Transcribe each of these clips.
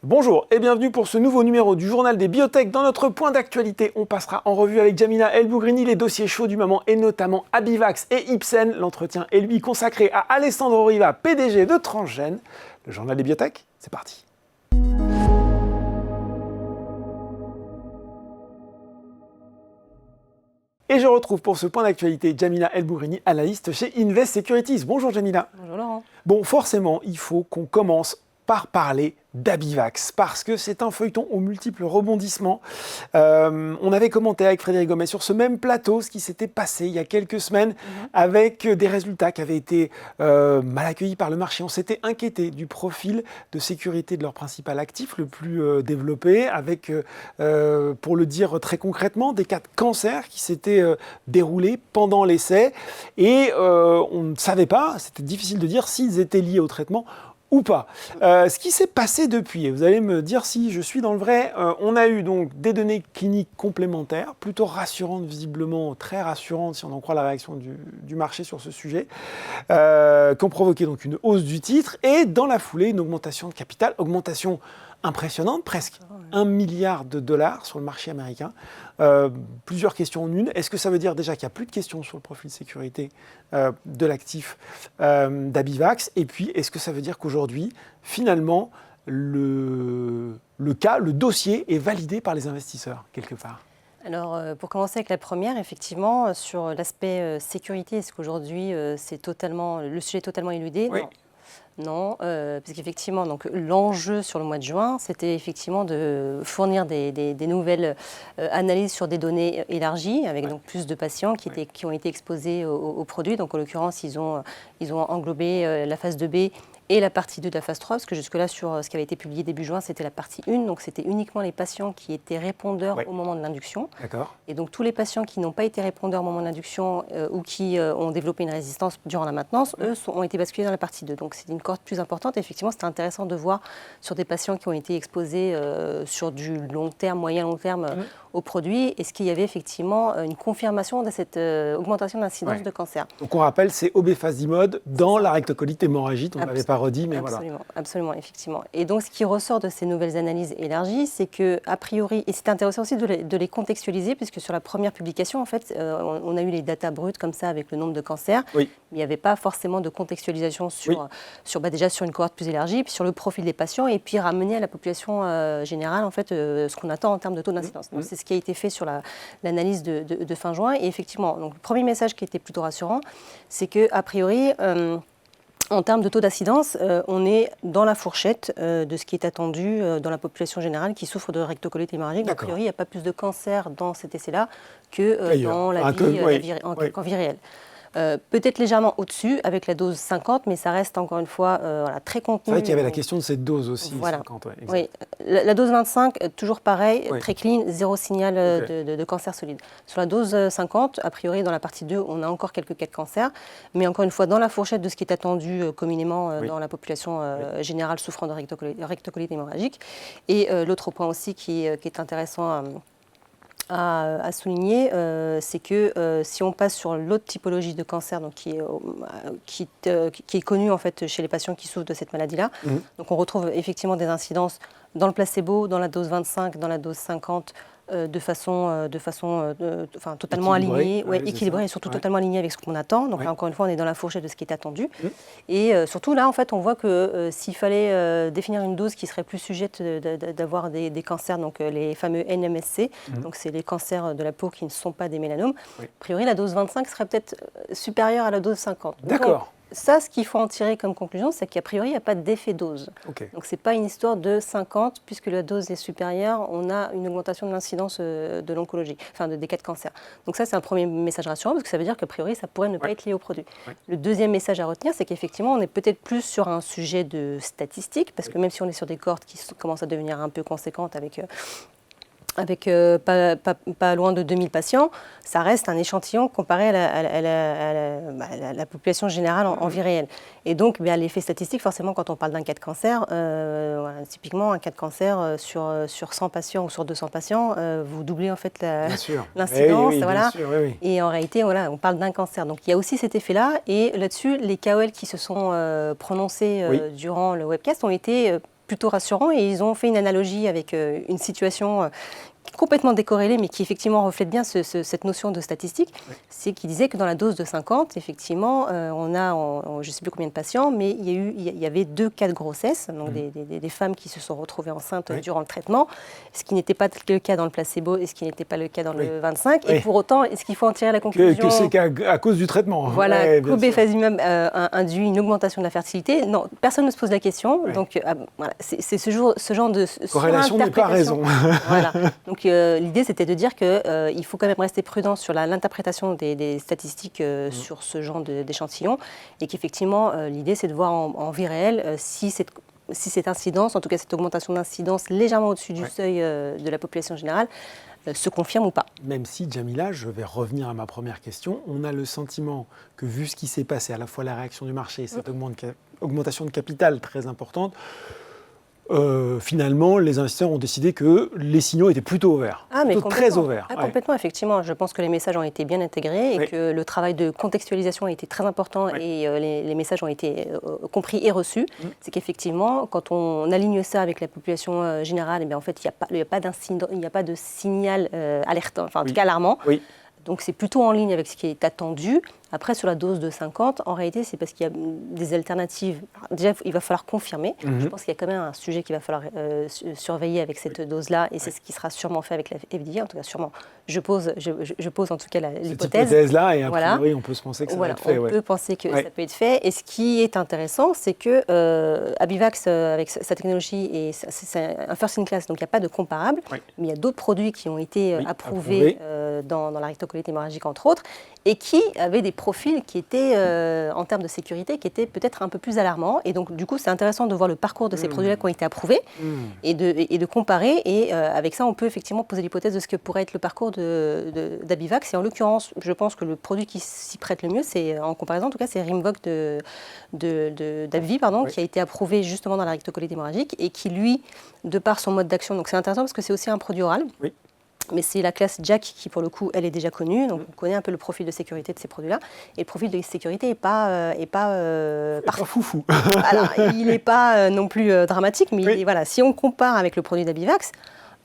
Bonjour et bienvenue pour ce nouveau numéro du Journal des Biotech. Dans notre point d'actualité, on passera en revue avec Jamina El Bougrini les dossiers chauds du moment et notamment Abivax et Ipsen. L'entretien est lui consacré à Alessandro Riva, PDG de Transgène. Le Journal des Biotech, c'est parti. Et je retrouve pour ce point d'actualité Jamina El Bougrini, analyste chez Invest Securities. Bonjour Jamina. Bonjour Laurent. Bon, forcément, il faut qu'on commence par parler d'Abivax, parce que c'est un feuilleton aux multiples rebondissements. On avait commenté avec Frédéric Gomez sur ce même plateau ce qui s'était passé il y a quelques semaines avec des résultats qui avaient été mal accueillis par le marché. On s'était inquiété du profil de sécurité de leur principal actif le plus développé, avec, pour le dire très concrètement, des cas de cancer qui s'étaient déroulés pendant l'essai. Et on ne savait pas, c'était difficile de dire s'ils étaient liés au traitement ou pas. Ce qui s'est passé depuis, et vous allez me dire si je suis dans le vrai, on a eu donc des données cliniques complémentaires, plutôt rassurantes visiblement, très rassurantes si on en croit la réaction du marché sur ce sujet, qui ont provoqué donc une hausse du titre et dans la foulée une augmentation de capital, augmentation impressionnante, presque 1 milliard de dollars sur le marché américain. Plusieurs questions en une. Est-ce que ça veut dire déjà qu'il n'y a plus de questions sur le profil de sécurité de l'actif d'Abivax? Et puis, est-ce que ça veut dire qu'aujourd'hui, finalement, le dossier est validé par les investisseurs, quelque part? Alors, pour commencer avec la première, effectivement, sur l'aspect sécurité, est-ce qu'aujourd'hui, le sujet est totalement éludé? Oui. Non, parce qu'effectivement, l'enjeu sur le mois de juin, c'était effectivement de fournir des nouvelles analyses sur des données élargies, avec donc plus de patients qui ont été exposés au produit. Donc, en l'occurrence, ils ont englobé la phase 2B et la partie 2 de la phase 3, parce que jusque-là, sur ce qui avait été publié début juin, c'était la partie 1, donc c'était uniquement les patients qui étaient répondeurs au moment de l'induction. D'accord. Et donc tous les patients qui n'ont pas été répondeurs au moment de l'induction ou qui ont développé une résistance durant la maintenance, eux, ont été basculés dans la partie 2. Donc c'est une cohorte plus importante. Et effectivement, c'était intéressant de voir sur des patients qui ont été exposés sur du long terme, moyen-long terme au produit, est-ce qu'il y avait effectivement une confirmation de cette augmentation d'incidence de cancer. Donc on rappelle, c'est obefazimod dans la rectocolite hémorragique, on ne l'avait pas redit, mais absolument, voilà. Absolument, effectivement. Et donc ce qui ressort de ces nouvelles analyses élargies, c'est que a priori, et c'est intéressant aussi de les contextualiser, puisque sur la première publication, en fait, on a eu les datas brutes comme ça avec le nombre de cancers, mais il n'y avait pas forcément de contextualisation sur déjà sur une cohorte plus élargie, puis sur le profil des patients, et puis ramener à la population générale, en fait, ce qu'on attend en termes de taux d'incidence. Donc c'est ce qui a été fait sur l'analyse de fin juin. Et effectivement, donc, le premier message qui était plutôt rassurant, c'est qu'a priori, en termes de taux d'incidence, on est dans la fourchette de ce qui est attendu dans la population générale qui souffre de rectocolite hémorragique. A priori, il n'y a pas plus de cancer dans cet essai-là que dans la vie réelle. Peut-être légèrement au-dessus avec la dose 50, mais ça reste encore une fois très contenu. C'est vrai qu'il y avait la question de cette dose aussi, voilà. 50. Oui. La dose 25, toujours pareil, très clean, zéro signal de cancer solide. Sur la dose 50, a priori dans la partie 2, on a encore quelques cas de cancer, mais encore une fois dans la fourchette de ce qui est attendu communément dans la population générale souffrant de rectocolite hémorragique. Et l'autre point aussi qui est intéressant à souligner, c'est que si on passe sur l'autre typologie de cancer, donc qui est connue en fait chez les patients qui souffrent de cette maladie-là, donc on retrouve effectivement des incidences dans le placebo, dans la dose 25, dans la dose 50, de façon totalement alignée, équilibrée et surtout totalement alignée avec ce qu'on attend. Donc là, encore une fois, on est dans la fourchette de ce qui est attendu. Et surtout là, en fait, on voit que s'il fallait définir une dose qui serait plus sujette d'avoir des cancers, donc les fameux NMSC, donc c'est les cancers de la peau qui ne sont pas des mélanomes, a priori, la dose 25 serait peut-être supérieure à la dose 50. D'accord. Ça, ce qu'il faut en tirer comme conclusion, c'est qu'a priori, il n'y a pas d'effet dose. Donc, ce n'est pas une histoire de 50, puisque la dose est supérieure, on a une augmentation de l'incidence de l'oncologie, enfin des cas de cancer. Donc ça, c'est un premier message rassurant, parce que ça veut dire qu'a priori, ça pourrait ne pas être lié au produit. Le deuxième message à retenir, c'est qu'effectivement, on est peut-être plus sur un sujet de statistiques, parce que même si on est sur des cohortes qui commencent à devenir un peu conséquentes avec pas loin de 2000 patients, ça reste un échantillon comparé à la population générale en vie réelle. Et donc, l'effet statistique, forcément, quand on parle d'un cas de cancer, typiquement un cas de cancer sur 100 patients ou sur 200 patients, vous doublez en fait l'incidence. Et en réalité, on parle d'un cancer. Donc, il y a aussi cet effet-là. Et là-dessus, les KOL qui se sont prononcés durant le webcast ont été plutôt rassurant et ils ont fait une analogie avec une situation complètement décorrélée, mais qui effectivement reflète bien cette notion de statistique, c'est qu'il disait que dans la dose de 50, effectivement, on a, je ne sais plus combien de patients, mais il y avait 2 cas de grossesse, donc des femmes qui se sont retrouvées enceintes durant le traitement, ce qui n'était pas le cas dans le placebo et ce qui n'était pas le cas dans le 25. Et pour autant, est-ce qu'il faut en tirer la conclusion que c'est qu'à cause du traitement. Voilà, qu'obefazimab induit une augmentation de la fertilité. Non, personne ne se pose la question. Donc, voilà, c'est ce genre de corrélation n'est pas raison. Voilà. Donc, l'idée, c'était de dire qu'il faut quand même rester prudent sur l'interprétation des statistiques sur ce genre d'échantillons et qu'effectivement, l'idée, c'est de voir en vie réelle si cette incidence, en tout cas cette augmentation d'incidence légèrement au-dessus du seuil de la population générale, se confirme ou pas. Même si, Djamila, je vais revenir à ma première question, on a le sentiment que vu ce qui s'est passé, à la fois la réaction du marché et cette augmentation de capital très importante, finalement, les investisseurs ont décidé que les signaux étaient plutôt ouverts, très ouverts. Complètement, effectivement. Je pense que les messages ont été bien intégrés et que le travail de contextualisation a été très important et les messages ont été compris et reçus. C'est qu'effectivement, quand on aligne ça avec la population générale, en fait, il n'y a pas de signal alertant, enfin en tout cas alarmant. Donc c'est plutôt en ligne avec ce qui est attendu. Après, sur la dose de 50, en réalité, c'est parce qu'il y a des alternatives. Déjà, il va falloir confirmer. Je pense qu'il y a quand même un sujet qu'il va falloir surveiller avec cette dose-là, et c'est ce qui sera sûrement fait avec la FDA. En tout cas, sûrement, je pose en tout cas l'hypothèse. Cette hypothèse-là, et a priori, on peut se penser que ça va être fait. On peut penser que ça peut être fait. Et ce qui est intéressant, c'est que Abivax, avec sa technologie, c'est un first in class, donc il n'y a pas de comparable, mais il y a d'autres produits qui ont été approuvés dans la rectocolite hémorragique, entre autres, et qui avaient des profils qui étaient, en termes de sécurité, qui étaient peut-être un peu plus alarmants. Et donc, du coup, c'est intéressant de voir le parcours de ces produits-là qui ont été approuvés et de comparer. Et avec ça, on peut effectivement poser l'hypothèse de ce que pourrait être le parcours d'Abivax. Et en l'occurrence, je pense que le produit qui s'y prête le mieux, c'est, en comparaison, en tout cas, c'est Rimvoq d'AbbVie, qui a été approuvé justement dans la rectocolite hémorragique et qui, lui, de par son mode d'action, donc c'est intéressant parce que c'est aussi un produit oral. Mais c'est la classe JAK qui, pour le coup, elle est déjà connue. Donc, on connaît un peu le profil de sécurité de ces produits-là. Et le profil de sécurité n'est pas foufou. Voilà, il n'est pas non plus dramatique. Mais voilà, si on compare avec le produit d'Abivax,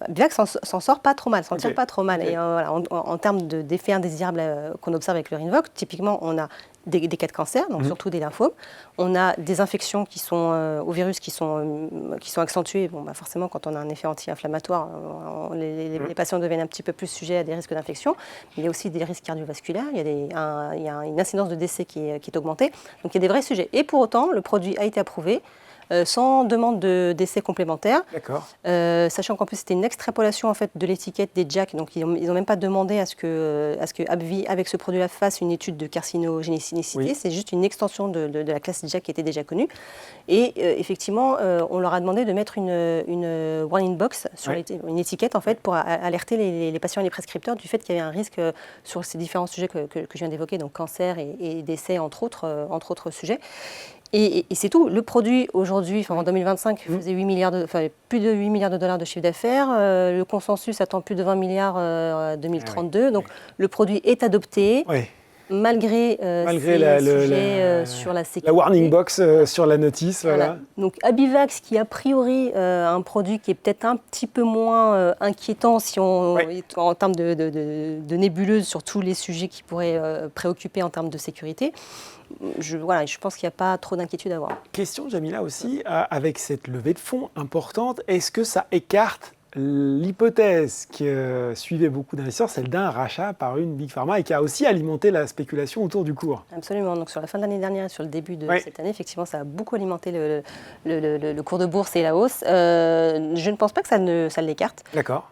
Abivax s'en sort pas trop mal, s'en tire pas trop mal. Et voilà, en termes d'effets indésirables qu'on observe avec le Rinvoq, typiquement, on a des cas de cancer, donc surtout des lymphomes. On a des infections qui sont au virus qui sont accentuées. Bon, forcément, quand on a un effet anti-inflammatoire, les patients deviennent un petit peu plus sujets à des risques d'infection. Il y a aussi des risques cardiovasculaires. Il y a une incidence de décès qui est augmentée. Donc il y a des vrais sujets. Et pour autant, le produit a été approuvé. Sans demande d'essai complémentaire, sachant qu'en plus c'était une extrapolation en fait de l'étiquette des JAK, donc ils n'ont même pas demandé à ce que AbbVie avec ce produit-là fasse une étude de carcinogénicité, c'est juste une extension de la classe JAK qui était déjà connue. Et effectivement, on leur a demandé de mettre une warning box sur une étiquette en fait pour alerter les patients et les prescripteurs du fait qu'il y avait un risque sur ces différents sujets que je viens d'évoquer, donc cancer et décès entre autres sujets. Et c'est tout. Le produit, aujourd'hui, en 2025, faisait plus de 8 milliards de dollars de chiffre d'affaires. Le consensus attend plus de 20 milliards en 2032. Donc, le produit est adopté. Malgré ces sujets sur la sécurité. La warning box sur la notice. Voilà. Donc Abivax, qui a priori un produit qui est peut-être un petit peu moins inquiétant en termes de nébuleuse sur tous les sujets qui pourraient préoccuper en termes de sécurité. Je pense qu'il n'y a pas trop d'inquiétude à avoir. Question, Djamila, aussi, avec cette levée de fonds importante, est-ce que ça écarte l'hypothèse qui suivait beaucoup d'investisseurs, celle d'un rachat par une Big Pharma et qui a aussi alimenté la spéculation autour du cours? Absolument. Donc sur la fin de l'année dernière et sur le début de cette année, effectivement, ça a beaucoup alimenté le cours de bourse et la hausse. Je ne pense pas que ça l'écarte. D'accord.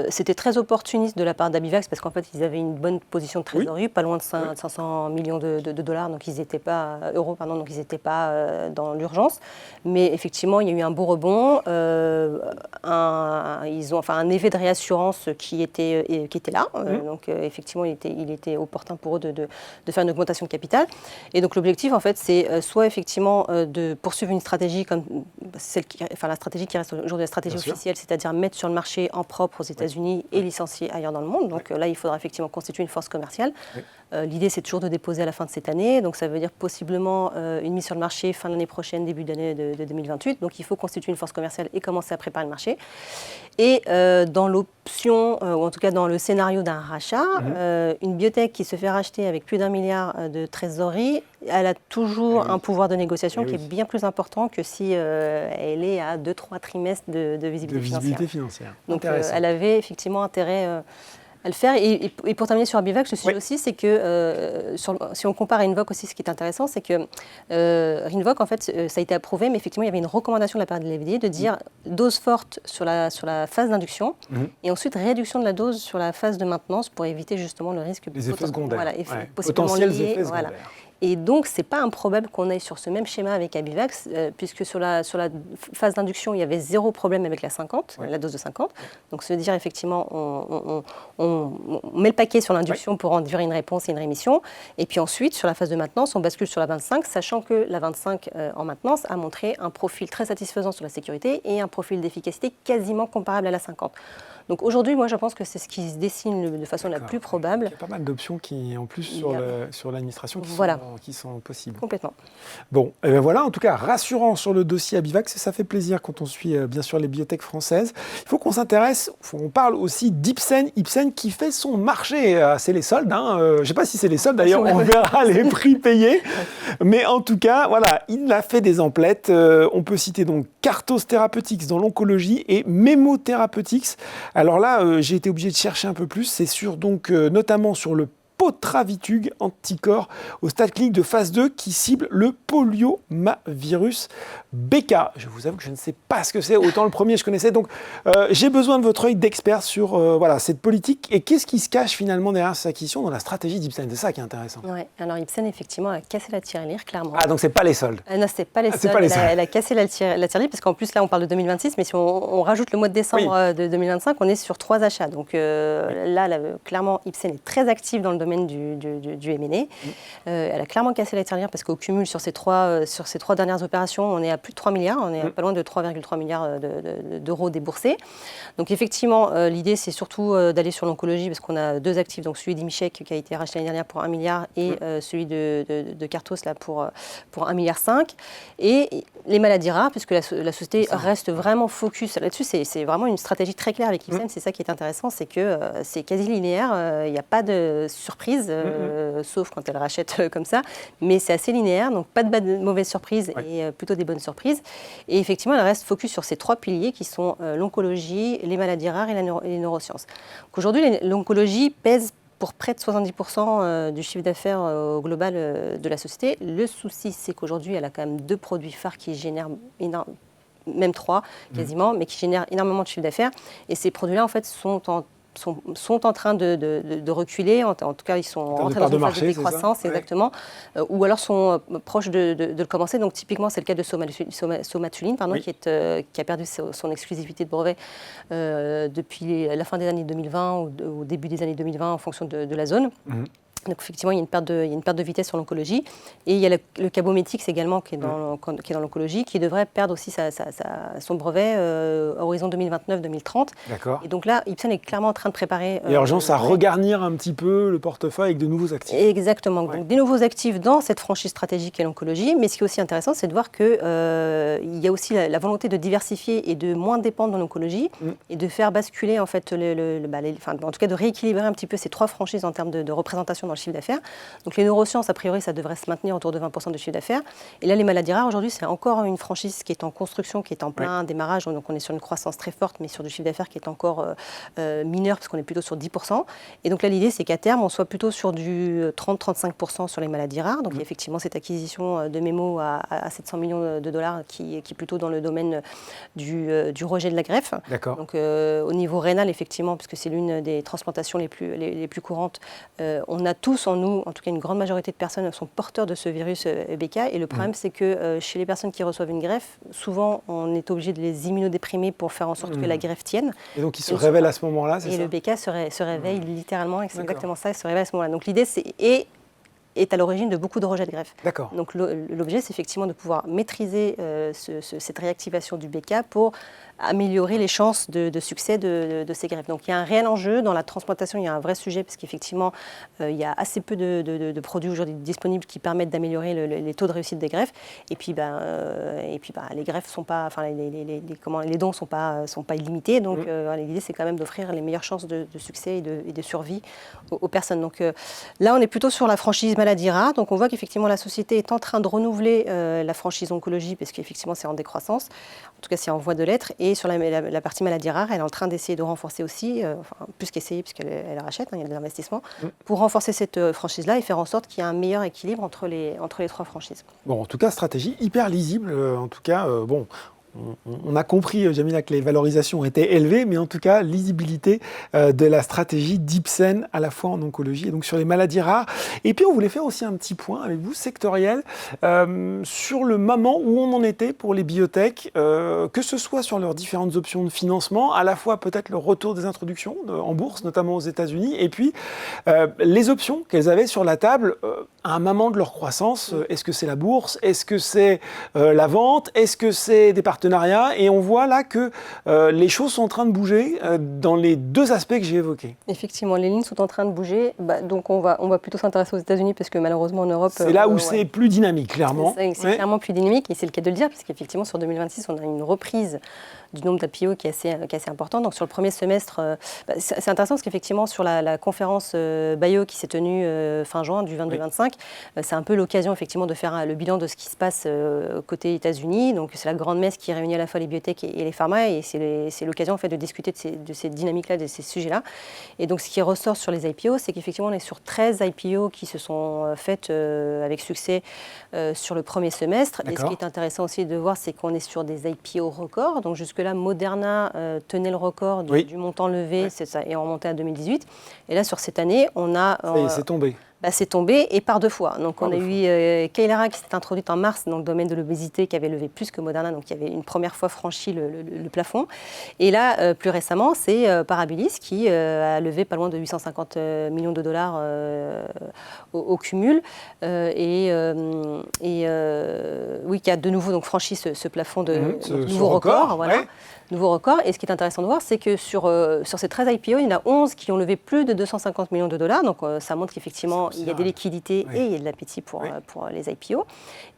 C'était très opportuniste de la part d'Abivax parce qu'en fait, ils avaient une bonne position de trésorerie, pas loin de 500 millions de dollars, donc ils n'étaient pas donc ils n'étaient pas dans l'urgence. Mais effectivement, il y a eu un beau rebond. Ils ont un effet de réassurance qui était là. Donc, effectivement, il était opportun pour eux de faire une augmentation de capital. Et donc, l'objectif, en fait, c'est soit effectivement de poursuivre une stratégie comme la stratégie qui reste aujourd'hui la stratégie officielle, c'est-à-dire mettre sur le marché en propre aux États-Unis et licencier ailleurs dans le monde. Donc, là, il faudra effectivement constituer une force commerciale. L'idée, c'est toujours de déposer à la fin de cette année. Donc, ça veut dire possiblement une mise sur le marché fin de l'année prochaine, début d'année de 2028. Donc, il faut constituer une force commerciale et commencer à préparer le marché. Et dans l'option, ou en tout cas dans le scénario d'un rachat, une biotech qui se fait racheter avec plus d'1 milliard de trésorerie, elle a toujours un pouvoir de négociation qui est bien plus important que si elle est à 2-3 trimestres de visibilité financière. Donc, elle avait effectivement intérêt à le faire. Et pour terminer sur Abivax, le sujet aussi, c'est que si on compare à Rinvoq aussi, ce qui est intéressant, c'est que Rinvoq, en fait, ça a été approuvé, mais effectivement, il y avait une recommandation de la part de l'FDA de dire dose forte sur la phase d'induction et ensuite réduction de la dose sur la phase de maintenance pour éviter justement le risque. Les effets secondaires. Voilà, potentiels effets secondaires. Voilà. Et donc, ce n'est pas improbable qu'on aille sur ce même schéma avec Abivax, puisque sur la phase d'induction, il y avait 0 problème avec la 50, la dose de 50. Donc, ça veut dire effectivement, on met le paquet sur l'induction pour en dire une réponse et une rémission. Et puis ensuite, sur la phase de maintenance, on bascule sur la 25, sachant que la 25 en maintenance a montré un profil très satisfaisant sur la sécurité et un profil d'efficacité quasiment comparable à la 50. Donc aujourd'hui, moi, je pense que c'est ce qui se dessine de façon la plus probable. Il y a pas mal d'options qui, en plus, sur l'administration, qui sont possibles. Complètement. Bon, et bien voilà, en tout cas, rassurant sur le dossier Abivax, et ça fait plaisir quand on suit, bien sûr, les biotech françaises. Il faut qu'on s'intéresse, on parle aussi d'Ipsen, Ipsen qui fait son marché. C'est les soldes, je ne sais pas si c'est les soldes, d'ailleurs, on verra les prix payés. Mais en tout cas, voilà, il a fait des emplettes. On peut citer donc Cartos Therapeutics dans l'oncologie et Memo Therapeutics. Alors là, j'ai été obligé de chercher un peu plus. C'est notamment sur le Potravitug, anticorps au stade clinique de phase 2 qui cible le poliomavirus BK. Je vous avoue que je ne sais pas ce que c'est, autant le premier je connaissais. Donc j'ai besoin de votre œil d'expert sur cette politique et qu'est-ce qui se cache finalement derrière cette acquisition dans la stratégie d'Ipsen. C'est ça qui est intéressant. Oui, alors Ipsen effectivement a cassé la tirelire, clairement. Ah, donc c'est pas les soldes. Non, c'est pas les soldes. Elle a cassé la tirelire parce qu'en plus là on parle de 2026, mais si on rajoute le mois de décembre de 2025, on est sur 3 achats. Donc là, clairement Ipsen est très active dans le domaine du M&A. Elle a clairement cassé la tirelire parce qu'au cumul sur ces trois dernières opérations, on est à plus de 3 milliards, on est pas loin de 3,3 milliards d'euros déboursés. Donc effectivement, l'idée c'est surtout d'aller sur l'oncologie parce qu'on a 2 actifs, donc celui d'Imichek qui a été racheté l'année dernière pour 1 milliard et celui de Cartos là, pour 1,5 milliard. Et les maladies rares, puisque la société reste vraiment focus là-dessus, c'est vraiment une stratégie très claire avec Ipsen, c'est ça qui est intéressant, c'est que c'est quasi linéaire, il n'y a pas de surprise, sauf quand elle rachète comme ça, mais c'est assez linéaire, donc pas de mauvaises surprises et plutôt des bonnes surprises. Et effectivement, elle reste focus sur ces 3 piliers qui sont l'oncologie, les maladies rares et les neurosciences. Aujourd'hui, l'oncologie pèse pour près de 70% du chiffre d'affaires au global de la société. Le souci, c'est qu'aujourd'hui, elle a quand même 2 produits phares qui génèrent même 3 quasiment, mais qui génèrent énormément de chiffre d'affaires. Et ces produits-là, en fait, sont en train de reculer, en tout cas ils sont entrés dans une phase de décroissance, exactement, ou alors sont proches de le commencer. Donc typiquement c'est le cas de Somatuline, qui a perdu son exclusivité de brevet depuis la fin des années 2020 ou au début des années 2020 en fonction de la zone. Donc effectivement, il y a une perte de vitesse sur l'oncologie. Et il y a le Cabométix également qui est dans l'oncologie, qui devrait perdre aussi son brevet à horizon 2029-2030. D'accord. Et donc là, Ipsen est clairement en train de préparer... Il y a urgence à regarnir un petit peu le portefeuille avec de nouveaux actifs. Exactement. Donc des nouveaux actifs dans cette franchise stratégique et l'oncologie. Mais ce qui est aussi intéressant, c'est de voir qu'il y a aussi la volonté de diversifier et de moins dépendre de l'oncologie et de faire basculer, en fait, en tout cas de rééquilibrer un petit peu ces 3 franchises en termes de représentation dans le chiffre d'affaires. Donc les neurosciences, a priori, ça devrait se maintenir autour de 20% de chiffre d'affaires. Et là, les maladies rares, aujourd'hui, c'est encore une franchise qui est en construction, qui est en plein démarrage. Donc on est sur une croissance très forte, mais sur du chiffre d'affaires qui est encore mineur, parce qu'on est plutôt sur 10%. Et donc là, l'idée, c'est qu'à terme, on soit plutôt sur du 30-35% sur les maladies rares. Donc il y a effectivement cette acquisition de Memo à 700 millions de dollars qui est plutôt dans le domaine du rejet de la greffe. D'accord. Donc au niveau rénal, effectivement, puisque c'est l'une des transplantations les plus courantes, on a tous en nous, en tout cas une grande majorité de personnes sont porteurs de ce virus BK. Et le problème, c'est que chez les personnes qui reçoivent une greffe, souvent on est obligé de les immunodéprimer pour faire en sorte que la greffe tienne. Et donc ils se révèlent à ce moment-là, c'est ça? Et le BK se réveille littéralement, et c'est exactement ça, il se réveille à ce moment-là. Donc l'idée, c'est... Et est à l'origine de beaucoup de rejets de greffe. D'accord. Donc l'objet, c'est effectivement de pouvoir maîtriser cette réactivation du BK pour améliorer les chances de succès de ces greffes. Donc il y a un réel enjeu dans la transplantation, il y a un vrai sujet parce qu'effectivement il y a assez peu de produits aujourd'hui disponibles qui permettent d'améliorer les taux de réussite des greffes. Et puis les greffes sont pas, enfin les dons sont pas illimités. Donc l'idée c'est quand même d'offrir les meilleures chances de succès et de survie aux personnes. Donc là on est plutôt sur la franchise maladie rare. Donc on voit qu'effectivement la société est en train de renouveler la franchise oncologie parce qu'effectivement c'est en décroissance. En tout cas c'est en voie de l'être. Et sur la partie maladie rare, elle est en train d'essayer de renforcer aussi, plus qu'essayer puisqu'elle rachète, il y a de l'investissement, pour renforcer cette franchise-là et faire en sorte qu'il y ait un meilleur équilibre entre les 3 franchises. Bon, en tout cas, stratégie hyper lisible. En tout cas, on a compris, Jamila, que les valorisations étaient élevées, mais en tout cas, lisibilité de la stratégie d'Ipsen à la fois en oncologie et donc sur les maladies rares. Et puis, on voulait faire aussi un petit point avec vous, sectoriel, sur le moment où on en était pour les biotech, que ce soit sur leurs différentes options de financement, à la fois peut-être le retour des introductions en bourse, notamment aux États-Unis, et puis les options qu'elles avaient sur la table à un moment de leur croissance. Est-ce que c'est la bourse? Est-ce que c'est la vente? Est-ce que c'est des partenariats? Et on voit là que les choses sont en train de bouger dans les 2 aspects que j'ai évoqués. Effectivement, les lignes sont en train de bouger. Donc on va plutôt s'intéresser aux États-Unis parce que malheureusement en Europe... C'est là où c'est plus dynamique, clairement. C'est clairement plus dynamique et c'est le cas de le dire parce qu'effectivement sur 2026, on a une reprise du nombre d'IPO qui est assez important. Donc sur le premier semestre, c'est intéressant parce qu'effectivement sur la conférence Bio qui s'est tenue fin juin du 22-25, c'est un peu l'occasion effectivement de faire le bilan de ce qui se passe côté États-Unis. Donc c'est la grande messe qui réunit à la fois les biotech et les pharma et c'est l'occasion en fait de discuter de ces dynamiques-là, de ces sujets-là. Et donc ce qui ressort sur les IPO, c'est qu'effectivement on est sur 13 IPO qui se sont faites avec succès sur le premier semestre. Et ce qui est intéressant aussi de voir, c'est qu'on est sur des IPO records. Donc jusque-là, Moderna tenait le record du montant levé, c'est ça, et remonté à 2018. Et là, sur cette année, on a... Ça y est, c'est tombé. C'est tombé et par 2 fois. Donc on a eu Kailara qui s'est introduite en mars dans le domaine de l'obésité, qui avait levé plus que Moderna, donc qui avait une première fois franchi le plafond. Et là, plus récemment, c'est Parabilis qui a levé pas loin de 850 millions de dollars au cumul qui a de nouveau donc franchi ce plafond de nouveau record. Voilà. Nouveau record. Et ce qui est intéressant de voir, c'est que sur ces 13 IPO, il y en a 11 qui ont levé plus de 250 millions de dollars. Donc ça montre qu'effectivement, il y a des liquidités et il y a de l'appétit pour les IPO.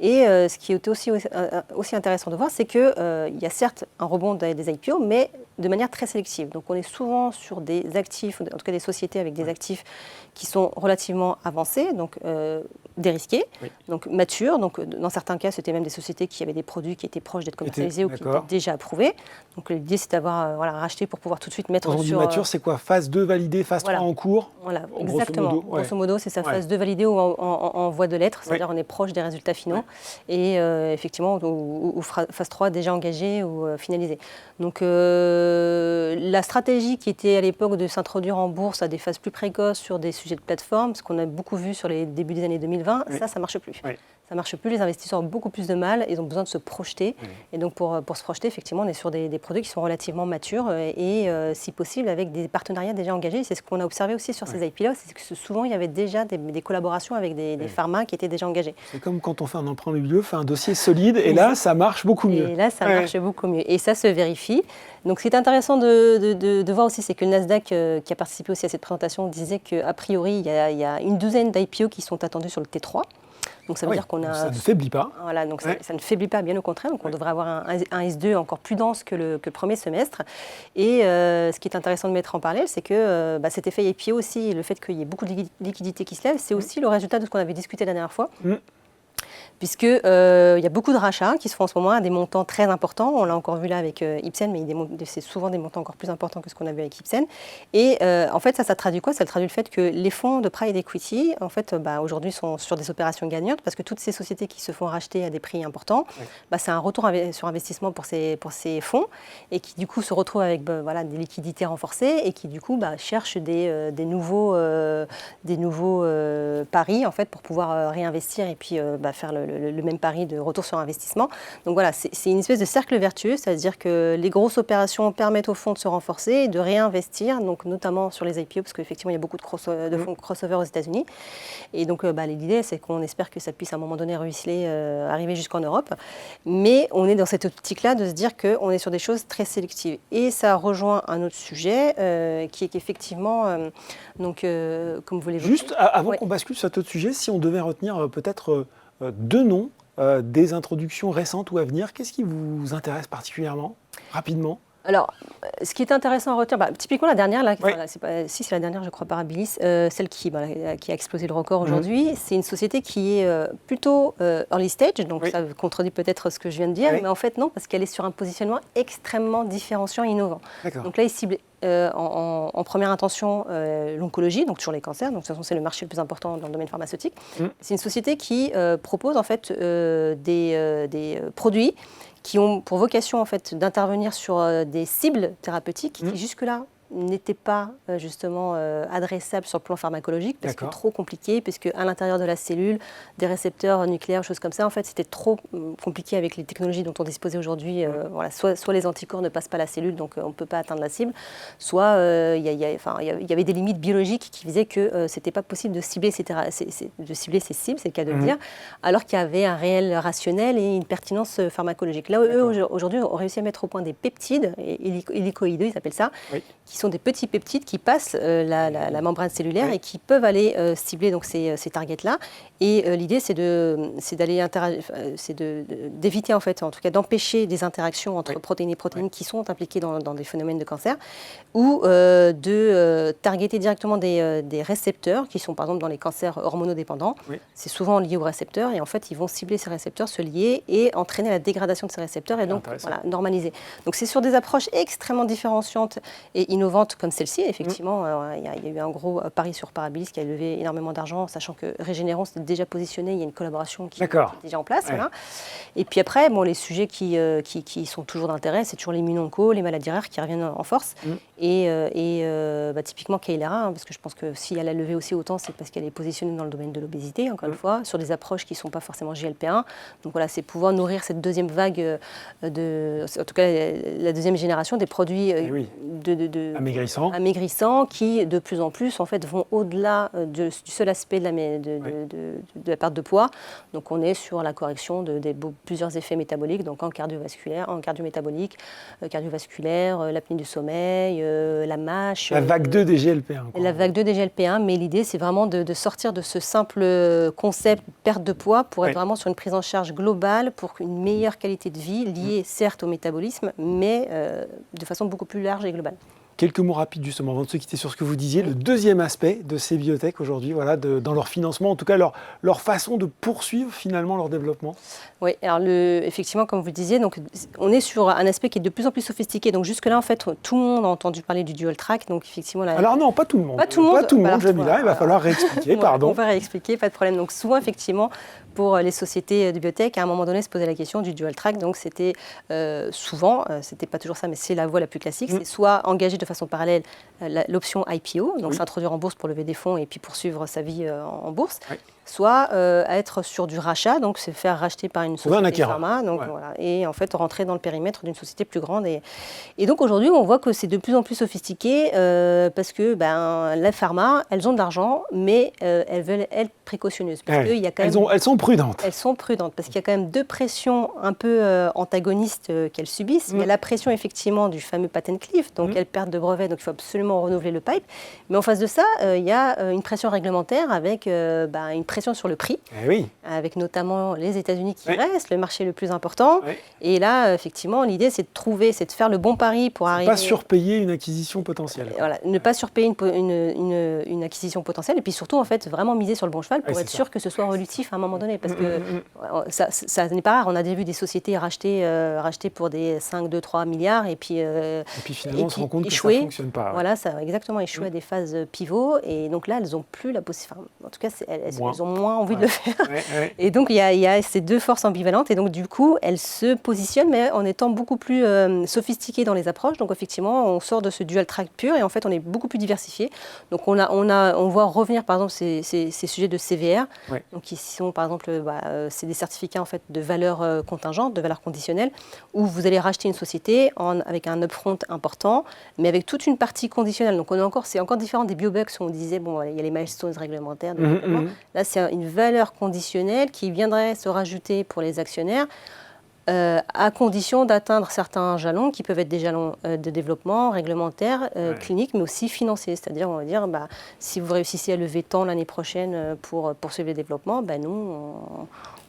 Et ce qui est aussi intéressant de voir, c'est qu'il y a certes un rebond des IPO, mais de manière très sélective. Donc on est souvent sur des actifs, en tout cas des sociétés avec des actifs qui sont relativement avancés, donc dérisqués, donc matures. Donc dans certains cas, c'était même des sociétés qui avaient des produits qui étaient proches d'être commercialisés ou qui étaient déjà approuvés. Donc l'idée, c'est d'avoir racheté pour pouvoir tout de suite mettre sur... sur... mature, c'est quoi? Phase 2 validée, phase 3 en cours? Voilà, exactement. Grosso modo, c'est sa phase 2 validée ou en voie de l'être, c'est-à-dire on est proche des résultats finaux. Et effectivement, ou phase 3 déjà engagée ou finalisée. Donc la stratégie qui était à l'époque de s'introduire en bourse à des phases plus précoces sur des sujets de plateforme, ce qu'on a beaucoup vu sur les débuts des années 2020, ça ne marche plus. Ça ne marche plus, les investisseurs ont beaucoup plus de mal, ils ont besoin de se projeter. Et donc pour se projeter, effectivement, on est sur des produits qui sont relativement matures et si possible avec des partenariats déjà engagés. C'est ce qu'on a observé aussi sur ces IP-là, c'est que souvent il y avait déjà des collaborations avec des pharma qui étaient déjà engagés. C'est comme quand on fait un emprunt milieu, fait un dossier solide et là ça marche beaucoup mieux. Et là ça marche beaucoup mieux et ça se vérifie. Donc ce qui est intéressant de voir aussi, c'est que le Nasdaq qui a participé aussi à cette présentation disait qu'a priori il y a une douzaine d'IPO qui sont attendus sur le T3. Donc ça veut dire qu'on a... Ça ne faiblit pas. Voilà, donc ça ne faiblit pas, bien au contraire. Donc on devrait avoir un S2 encore plus dense que le premier semestre. Et ce qui est intéressant de mettre en parallèle, c'est que cet effet IPO aussi, le fait qu'il y ait beaucoup de liquidités qui se lèvent, c'est aussi le résultat de ce qu'on avait discuté la dernière fois. Puisqu'il y a beaucoup de rachats qui se font en ce moment à des montants très importants. On l'a encore vu là avec Ipsen, mais c'est souvent des montants encore plus importants que ce qu'on a vu avec Ipsen. Et en fait, ça traduit quoi? Ça traduit le fait que les fonds de private equity, en fait, aujourd'hui, sont sur des opérations gagnantes parce que toutes ces sociétés qui se font racheter à des prix importants, c'est un retour sur investissement pour ces fonds et qui, du coup, se retrouvent avec des liquidités renforcées et qui, du coup, cherchent des nouveaux paris, en fait, pour pouvoir réinvestir et puis faire le même pari de retour sur investissement. Donc voilà, c'est une espèce de cercle vertueux, c'est-à-dire que les grosses opérations permettent au fonds de se renforcer et de réinvestir, donc notamment sur les IPO, parce qu'effectivement, il y a beaucoup de fonds crossover aux États-Unis. Et donc l'idée, c'est qu'on espère que ça puisse à un moment donné ruisseler, arriver jusqu'en Europe. Mais on est dans cette optique-là de se dire qu'on est sur des choses très sélectives. Et ça rejoint un autre sujet qui est qu'effectivement, comme vous l'évoquez... Juste avant qu'on bascule sur cet autre sujet, si on devait retenir peut-être 2 noms des introductions récentes ou à venir, qu'est-ce qui vous intéresse particulièrement, rapidement ? Alors, ce qui est intéressant à retenir, typiquement la dernière, là, c'est la dernière, je crois, Parabilis, celle qui a explosé le record aujourd'hui, c'est une société qui est plutôt early stage, donc ça contredit peut-être ce que je viens de dire, mais en fait non, parce qu'elle est sur un positionnement extrêmement différenciant et innovant. Donc là, il cible en première intention l'oncologie, donc toujours les cancers, donc de toute façon c'est le marché le plus important dans le domaine pharmaceutique. C'est une société qui propose en fait des produits qui ont pour vocation en fait d'intervenir sur des cibles thérapeutiques qui jusque-là n'étaient pas justement adressables sur le plan pharmacologique parce que trop compliqué, puisque à l'intérieur de la cellule, des récepteurs nucléaires, choses comme ça, en fait, c'était trop compliqué avec les technologies dont on disposait aujourd'hui. Voilà, soit les anticorps ne passent pas la cellule, donc on ne peut pas atteindre la cible, soit il y avait des limites biologiques qui faisaient que c'était pas possible de cibler ces cibles, c'est le cas de le dire, alors qu'il y avait un réel rationnel et une pertinence pharmacologique. Là, eux, aujourd'hui, ont réussi à mettre au point des peptides, hélicoïdeux, ils appellent ça, qui sont des petits peptides qui passent la membrane cellulaire et qui peuvent aller cibler donc, ces targets-là. Et l'idée, c'est d'éviter, en fait, en tout cas, d'empêcher des interactions entre protéines et protéines qui sont impliquées dans des phénomènes de cancer, ou de targeter directement des récepteurs qui sont, par exemple, dans les cancers hormonodépendants. C'est souvent lié aux récepteurs, et en fait, ils vont cibler ces récepteurs, se lier et entraîner la dégradation de ces récepteurs, et donc normaliser. Donc, c'est sur des approches extrêmement différenciantes et innovantes comme celle-ci. Effectivement, il y a eu un gros pari sur Parabilis qui a levé énormément d'argent, sachant que Régénéron s'était déjà positionné, il y a une collaboration qui est déjà en place. Voilà. Et puis après, les sujets qui sont toujours d'intérêt, c'est toujours les immuno-onco, les maladies rares qui reviennent en force. Et typiquement Kailara, parce que je pense que si elle a levé aussi autant, c'est parce qu'elle est positionnée dans le domaine de l'obésité, encore une fois, sur des approches qui ne sont pas forcément GLP-1. Donc voilà, c'est pouvoir nourrir cette deuxième vague, en tout cas la deuxième génération des produits amaigrissants qui, de plus en plus, en fait, vont au-delà du seul aspect de la perte de poids. Donc on est sur la correction de plusieurs effets métaboliques, donc en cardiovasculaire, en cardiométabolique, cardiovasculaire, l'apnée du sommeil, la MASH. La vague 2 des GLP-1. La vague 2 des GLP-1, mais l'idée, c'est vraiment de sortir de ce simple concept perte de poids pour être vraiment sur une prise en charge globale pour une meilleure qualité de vie liée certes au métabolisme, mais de façon beaucoup plus large et globale. Quelques mots rapides justement avant de se quitter sur ce que vous disiez, le deuxième aspect de ces biotech aujourd'hui, dans leur financement, en tout cas leur façon de poursuivre finalement leur développement. Oui, alors effectivement, comme vous le disiez, donc, on est sur un aspect qui est de plus en plus sophistiqué. Donc jusque-là, en fait, tout le monde a entendu parler du dual track. Donc effectivement, alors non, pas tout le monde. Pas tout le monde, Jamila, il va falloir réexpliquer, pardon. On va réexpliquer, pas de problème. Donc souvent, effectivement, pour les sociétés de biotech, à un moment donné, se posait la question du dual track. Donc c'était souvent, c'était pas toujours ça, mais c'est la voie la plus classique, c'est soit engager de façon parallèle l'option IPO, donc s'introduire en bourse pour lever des fonds et puis poursuivre sa vie en bourse. Soit être sur du rachat, donc se faire racheter par une société pharma, donc, voilà, et en fait rentrer dans le périmètre d'une société plus grande. Et donc aujourd'hui, on voit que c'est de plus en plus sophistiqué parce que les pharma, elles ont de l'argent, mais elles veulent être précautionneuses. Parce qu'il y a quand même, elles sont prudentes. Elles sont prudentes parce qu'il y a quand même deux pressions un peu antagonistes qu'elles subissent. Il y a la pression effectivement du fameux patent cliff, donc elles perdent de brevets, donc il faut absolument renouveler le pipe. Mais en face de ça, il y a une pression réglementaire avec une pression sur le prix, avec notamment les États-Unis qui restent le marché le plus important. Et là, effectivement, l'idée, c'est de faire le bon pari pour arriver... Pas surpayer une acquisition potentielle. Voilà, ne pas surpayer une acquisition potentielle, et puis surtout, en fait, vraiment miser sur le bon cheval pour être sûr que ce soit relutif à un moment donné. Parce que ça n'est pas rare. On a déjà vu des sociétés rachetées pour des 5, 2, 3 milliards, et puis finalement, on se rend compte que ça ne fonctionne pas. Voilà, ça a exactement échoué à des phases pivot. Et donc là, elles n'ont plus la possibilité... en tout cas, elles ont moins envie de le faire. Ouais. Et donc, il y a ces deux forces ambivalentes. Et donc, du coup, elles se positionnent, mais en étant beaucoup plus sophistiquées dans les approches. Donc, effectivement, on sort de ce dual track pur et en fait, on est beaucoup plus diversifié. Donc, on voit revenir, par exemple, ces sujets de CVR. Donc, qui sont, par exemple, c'est des certificats en fait, de valeur contingente, de valeur conditionnelle, où vous allez racheter une société avec un upfront important, mais avec toute une partie conditionnelle. Donc, c'est encore différent des biobucks où on disait, bon, il y a les milestones réglementaires. Là, c'est une valeur conditionnelle qui viendrait se rajouter pour les actionnaires à condition d'atteindre certains jalons qui peuvent être des jalons de développement réglementaire, clinique, mais aussi financier. C'est-à-dire, on va dire, si vous réussissez à lever tant l'année prochaine pour poursuivre le développement, nous,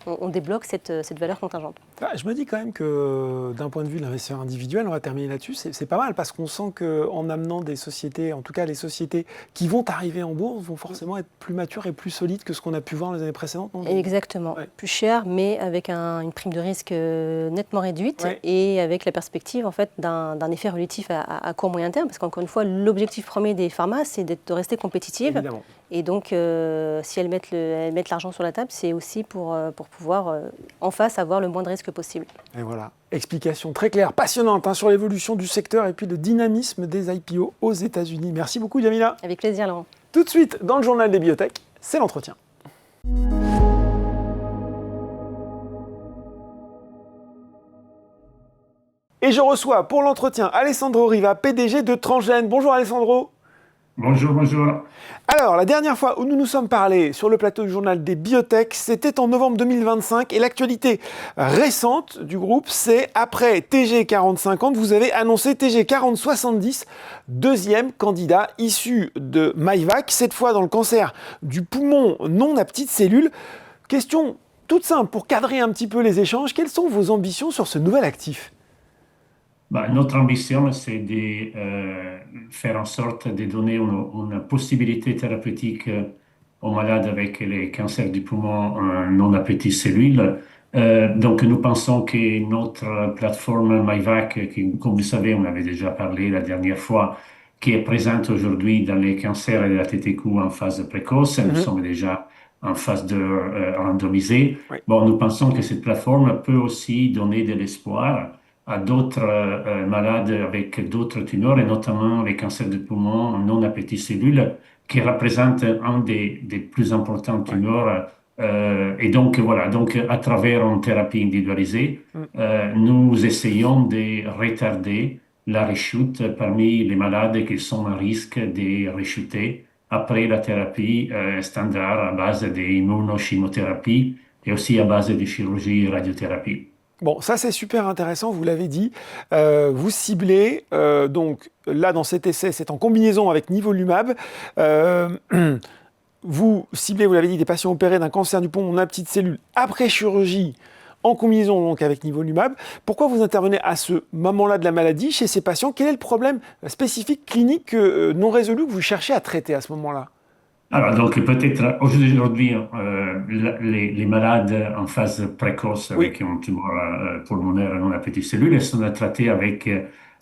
on débloque cette valeur contingente. Je me dis quand même que d'un point de vue de l'investisseur individuel, on va terminer là-dessus, c'est pas mal parce qu'on sent qu'en amenant des sociétés, en tout cas les sociétés qui vont arriver en bourse, vont forcément être plus matures et plus solides que ce qu'on a pu voir les années précédentes. Non ? Exactement. Plus cher, mais avec une prime de risque nettement réduite et avec la perspective en fait, d'un effet relatif à court moyen terme. Parce qu'encore une fois, l'objectif premier des pharma, c'est de rester compétitive. Évidemment. Et donc, si elles mettent l'argent sur la table, c'est aussi pour pouvoir en face avoir le moins de risques possible. Et voilà, explication très claire, passionnante sur l'évolution du secteur et puis le dynamisme des IPO aux États-Unis. Merci beaucoup, Jamila. Avec plaisir, Laurent. Tout de suite, dans le journal des biotech, c'est l'entretien. Et je reçois pour l'entretien Alessandro Riva, PDG de Transgène. Bonjour Alessandro. Bonjour. Alors, la dernière fois où nous nous sommes parlé sur le plateau du journal des biotech, c'était en novembre 2025. Et l'actualité récente du groupe, c'est après TG 4050, vous avez annoncé TG 4070, deuxième candidat issu de Myvac, cette fois dans le cancer du poumon non à petites cellules. Question toute simple pour cadrer un petit peu les échanges. Quelles sont vos ambitions sur ce nouvel actif ? Notre ambition, c'est de faire en sorte de donner une possibilité thérapeutique aux malades avec les cancers du poumon non à petites cellules. Donc, nous pensons que notre plateforme MyVac, qui, comme vous savez, on avait déjà parlé la dernière fois, qui est présente aujourd'hui dans les cancers et la TTQ en phase précoce, nous sommes déjà en phase de randomisée. Nous pensons que cette plateforme peut aussi donner de l'espoir à d'autres malades avec d'autres tumeurs, et notamment les cancers du poumon non à petites cellules, qui représentent un des plus importants tumeurs. Et donc, voilà, à travers une thérapie individualisée, nous essayons de retarder la rechute parmi les malades qui sont à risque de rechuter après la thérapie standard à base d'immunochimiothérapie et aussi à base de chirurgie et radiothérapie. Bon, ça c'est super intéressant, vous l'avez dit. Vous ciblez, donc là dans cet essai, c'est en combinaison avec nivolumab. Vous ciblez, vous l'avez dit, des patients opérés d'un cancer du poumon à petites cellules après chirurgie, en combinaison donc avec nivolumab. Pourquoi vous intervenez à ce moment-là de la maladie chez ces patients ? Quel est le problème spécifique clinique non résolu que vous cherchez à traiter à ce moment-là ? Alors, donc, peut-être aujourd'hui, les malades en phase précoce avec une tumeur pulmonaire non à petites cellules sont traités avec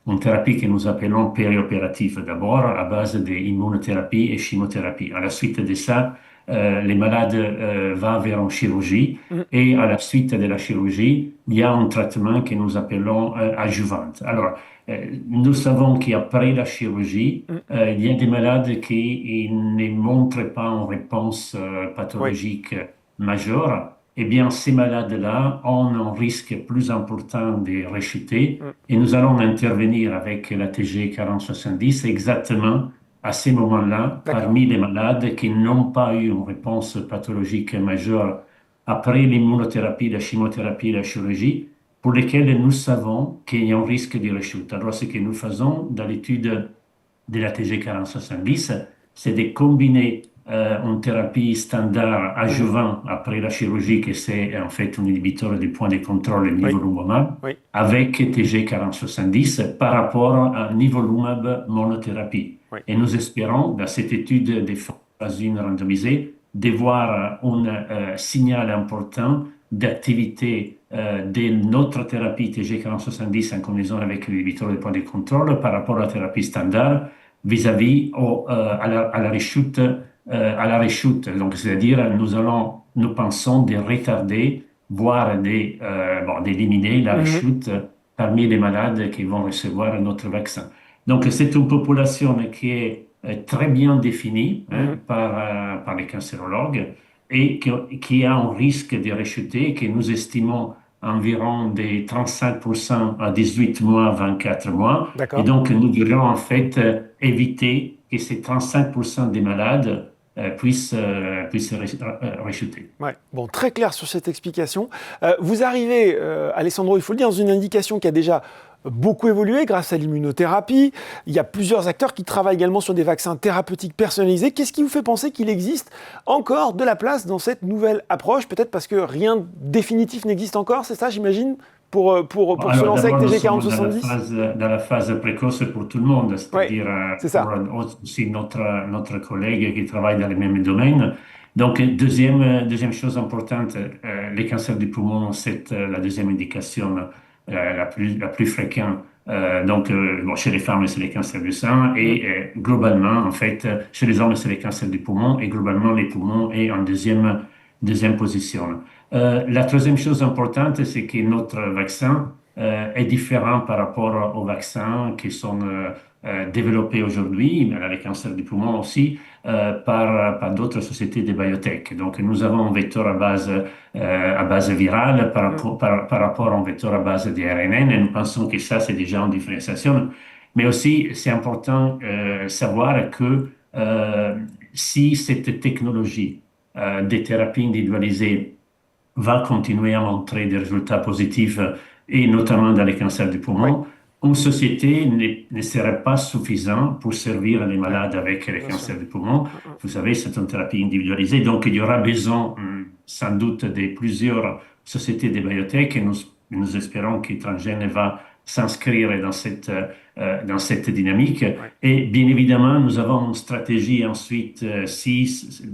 une thérapie que nous appelons périopérative. D'abord, à base d'immunothérapie et chimiothérapie. À la suite de ça, les malades vont vers une chirurgie et à la suite de la chirurgie, il y a un traitement que nous appelons adjuvant. Alors, nous savons qu'après la chirurgie, il y a des malades qui ne montrent pas une réponse pathologique majeure. Eh bien, ces malades-là ont un risque plus important de rechuter et nous allons intervenir avec la TG 4070 exactement à ces moments-là, parmi les malades qui n'ont pas eu une réponse pathologique majeure après l'immunothérapie, la chimiothérapie et la chirurgie, pour lesquels nous savons qu'il y a un risque de rechute. Alors, ce que nous faisons dans l'étude de la TG 4070, c'est de combiner une thérapie standard adjuvant après la chirurgie, qui c'est en fait un inhibiteur du point de contrôle nivolumab, avec TG 4070 par rapport à nivolumab monothérapie. Et nous espérons, dans cette étude de phase 1 randomisée, de voir un signal important d'activité de notre thérapie TG 4070 en combinaison avec l'inhibiteur du point de contrôle par rapport à la thérapie standard vis-à-vis à la rechute à la rechute. Donc, c'est-à-dire, nous pensons de retarder, voire d'éliminer la Mhm. rechute parmi les malades qui vont recevoir notre vaccin. Donc, c'est une population qui est très bien définie hein, Mhm. par les cancérologues et qui a un risque de rechuter que nous estimons environ des 35% à 18 mois, 24 mois. Et D'accord. donc, nous devrions en fait éviter que ces 35% des malades puissent rechuter. Ouais. Bon, très clair sur cette explication. Vous arrivez, Alessandro, il faut le dire, dans une indication qui a déjà beaucoup évolué grâce à l'immunothérapie. Il y a plusieurs acteurs qui travaillent également sur des vaccins thérapeutiques personnalisés. Qu'est-ce qui vous fait penser qu'il existe encore de la place dans cette nouvelle approche? Peut-être parce que rien de définitif n'existe encore, c'est ça, j'imagine, pour se Alors, lancer avec d'abord, nous TG sommes 4070? dans la phase précoce pour tout le monde, Oui, c'est-à-dire c'est pour ça. aussi notre collègue qui travaille dans les mêmes domaines. Donc, deuxième chose importante, les cancers du poumon, c'est la deuxième indication la plus fréquente. Bon, chez les femmes, c'est les cancers du sein Mm. et globalement, en fait, chez les hommes, c'est les cancers du poumon et globalement, les poumons est en deuxième position. La troisième chose importante, c'est que notre vaccin est différent par rapport aux vaccins qui sont développés aujourd'hui, mais les cancers du poumon aussi, par d'autres sociétés de biotech. Donc, nous avons un vecteur à base virale Mm. par rapport à un vecteur à base d'ARN et nous pensons que ça, c'est déjà une différenciation. Mais aussi, c'est important savoir que si cette technologie des thérapies individualisées va continuer à montrer des résultats positifs et notamment dans les cancers du Oui, poumon, une société ne serait pas suffisante pour servir les ouais, malades avec les bien sûr. cancers du poumon. Mm, mm. Vous savez, c'est une thérapie individualisée, donc il y aura besoin sans doute de plusieurs sociétés de biotech et nous espérons que Transgène va s'inscrire dans cette dynamique. Ouais. Et bien évidemment, nous avons une stratégie ensuite, si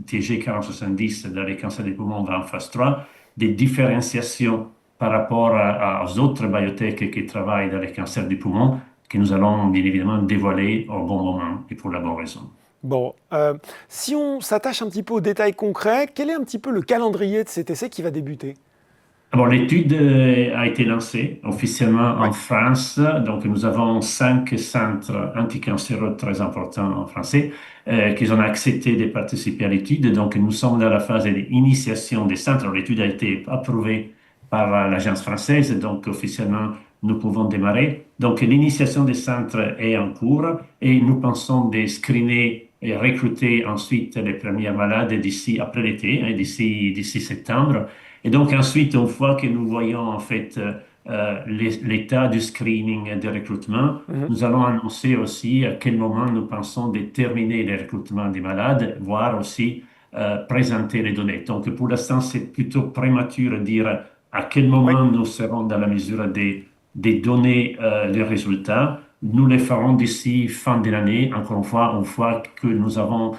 TG 4070 dans les cancers du poumon va en phase 3, des différenciations par rapport aux autres biotech qui travaillent dans les cancers du poumon, que nous allons bien évidemment dévoiler au bon moment et pour la bonne raison. Bon, si on s'attache un petit peu aux détails concrets, quel est un petit peu le calendrier de cet essai qui va débuter? Alors, l'étude a été lancée officiellement Ouais. en France. Donc, nous avons 5 centres anticancéreux très importants en français qui ont accepté de participer à l'étude. Donc, nous sommes dans la phase d'initiation des centres. Alors, l'étude a été approuvée par l'agence française. Donc, officiellement, nous pouvons démarrer. Donc, l'initiation des centres est en cours et nous pensons de screener et recruter ensuite les premiers malades après l'été, hein, d'ici septembre. Et donc ensuite, une fois que nous voyons en fait l'état du screening de recrutement, Mhm. nous allons annoncer aussi à quel moment nous pensons de terminer le recrutement des malades, voire aussi présenter les données. Donc pour l'instant, c'est plutôt prématuré de dire à quel Oui. moment nous serons dans la mesure de donner les résultats. Nous les ferons d'ici fin de l'année, encore une fois que nous aurons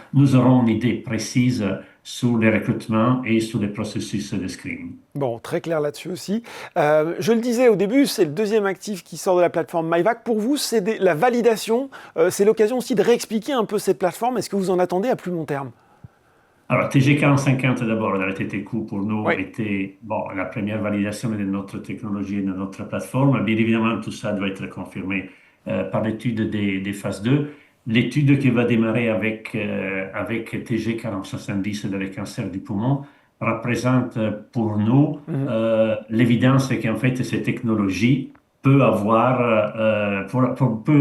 une idée précise sur les recrutements et sur les processus de screening. Bon, très clair là-dessus aussi. Je le disais au début, c'est le deuxième actif qui sort de la plateforme MyVac. Pour vous, c'est la validation. C'est l'occasion aussi de réexpliquer un peu cette plateforme. Est-ce que vous en attendez à plus long terme? Alors, TG 4050 d'abord, dans le TTQ, pour nous, Oui. était bon, la première validation de notre technologie et de notre plateforme. Bien évidemment, tout ça doit être confirmé par l'étude des phases 2. L'étude qui va démarrer avec TG 4070 dans les cancers du poumon représente pour nous Mhm. l'évidence qu'en fait, ces technologies peut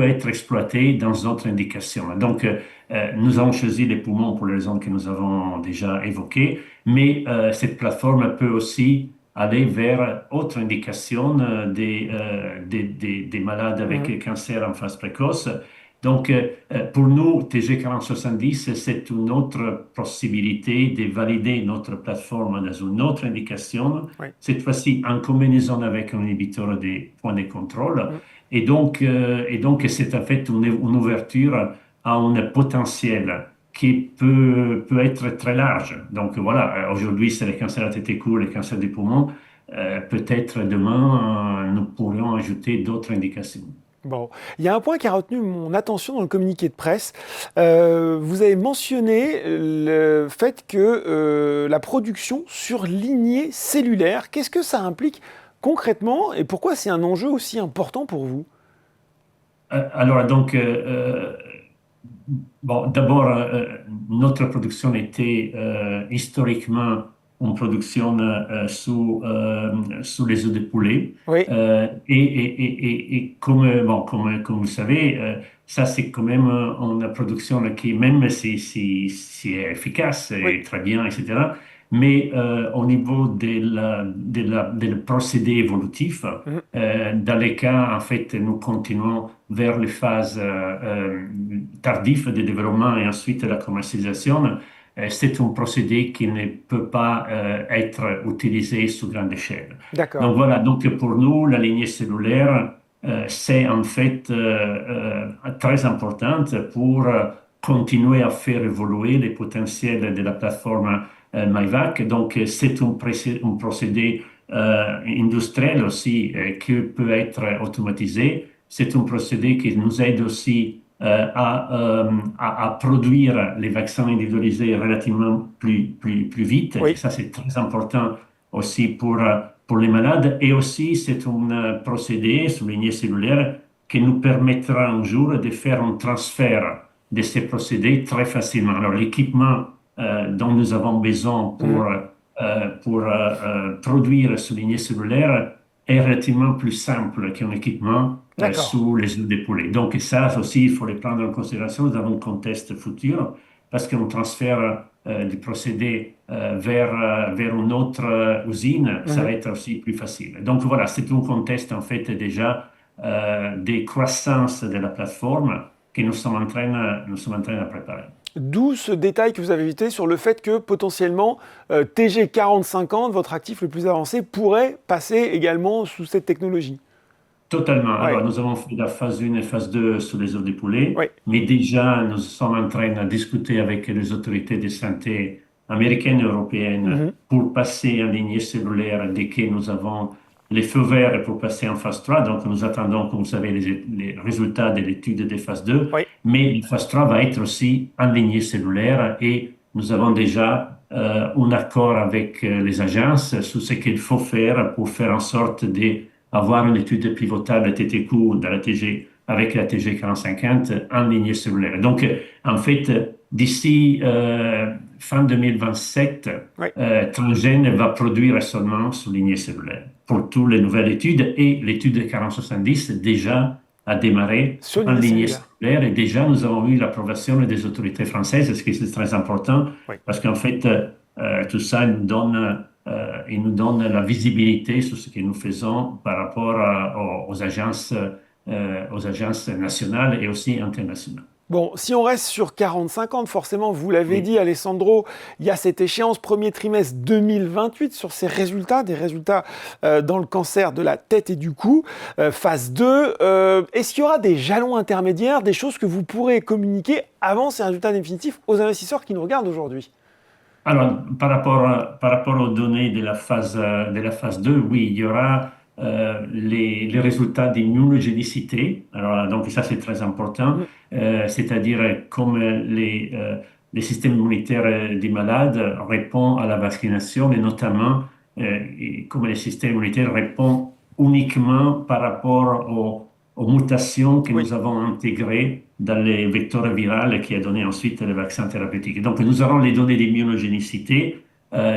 être exploitée dans d'autres indications. Donc, nous avons choisi les poumons pour les raisons que nous avons déjà évoquées, mais cette plateforme peut aussi aller vers autre indication des malades Mhm. avec cancer en phase précoce. Donc, pour nous, TG 4070, c'est une autre possibilité de valider notre plateforme dans une autre indication, Oui. cette fois-ci en combinaison avec un inhibiteur des points de contrôle. Mhm. Et donc c'est en fait une ouverture à un potentiel qui peut être très large. Donc voilà, aujourd'hui, c'est les cancers à tête court, les cancers des poumons. Peut-être demain, nous pourrions ajouter d'autres indications. Bon, il y a un point qui a retenu mon attention dans le communiqué de presse. Vous avez mentionné le fait que la production sur lignée cellulaire, qu'est-ce que ça implique concrètement et pourquoi c'est un enjeu aussi important pour vous? Alors, donc, bon, d'abord, notre production était historiquement une production sous les œufs de poulet. Oui, Et comme, bon, comme vous savez, ça, c'est quand même une production qui, même si est efficace oui. et très bien, etc., mais au niveau de procédé évolutif, Mhm. dans les cas, en fait, nous continuons vers les phases tardives de développement et ensuite la commercialisation. C'est un procédé qui ne peut pas être utilisé sous grande échelle. D'accord. Donc voilà, donc pour nous, la lignée cellulaire, c'est en fait très importante pour continuer à faire évoluer les potentiels de la plateforme MyVac. Donc c'est un procédé industriel aussi qui peut être automatisé. C'est un procédé qui nous aide aussi à produire les vaccins individualisés relativement plus vite. Et Oui. ça, c'est très important aussi pour les malades. Et aussi, c'est un procédé souligné cellulaire qui nous permettra un jour de faire un transfert de ces procédés très facilement. Alors, l'équipement dont nous avons besoin Mhm. pour produire souligné cellulaire est relativement plus simple qu'un équipement D'accord. sous les œufs de poulet. Donc, ça aussi, il faut les prendre en considération dans un contexte futur parce qu'on transfère du procédé vers une autre usine, ça Mhm. va être aussi plus facile. Donc voilà, c'est un contexte en fait déjà de croissance de la plateforme que nous sommes en train de préparer. D'où ce détail que vous avez évité sur le fait que potentiellement TG 4050, votre actif le plus avancé, pourrait passer également sous cette technologie. Totalement. Oui, Alors, nous avons fait la phase 1 et phase 2 sur les œufs de poulet, oui. mais déjà, nous sommes en train de discuter avec les autorités de santé américaines et européennes Mhm. pour passer en lignée cellulaire dès que nous avons les feux verts pour passer en phase 3. Donc, nous attendons, comme vous savez, les résultats de l'étude des phases 2. Oui. Mais la phase 3 va être aussi en lignée cellulaire et nous avons déjà un accord avec les agences sur ce qu'il faut faire pour faire en sorte de avoir une étude pivotale TTQ dans la TG, avec la TG 4050 en lignée cellulaire. Donc, en fait, d'ici fin 2027, Oui. Transgène va produire seulement sous lignée cellulaire pour toutes les nouvelles études et l'étude de 4070 déjà a démarré Sur en lignée lignée cellulaire. cellulaire et déjà nous avons eu l'approbation des autorités françaises, ce qui est très important Oui. parce qu'en fait, tout ça il nous donne la visibilité sur ce que nous faisons par rapport aux agences nationales et aussi internationales. Bon, si on reste sur 40-50, forcément, vous l'avez Oui, dit, Alessandro, il y a cette échéance premier trimestre 2028 sur ces résultats, des résultats dans le cancer de la tête et du cou, phase 2. Est-ce qu'il y aura des jalons intermédiaires, des choses que vous pourrez communiquer avant ces résultats définitifs aux investisseurs qui nous regardent aujourd'hui? alors, par rapport aux données de la phase 2, oui, il y aura les résultats d'immunogénicité. Alors, donc, ça, c'est très important. Mm. C'est-à-dire comme les systèmes immunitaires des malades répondent à la vaccination et notamment et comme les systèmes immunitaires répondent uniquement par rapport aux mutations que Oui, nous avons intégrées dans les vecteurs viraux qui a donné ensuite les vaccins thérapeutiques. Donc, nous aurons les données d'immunogénicité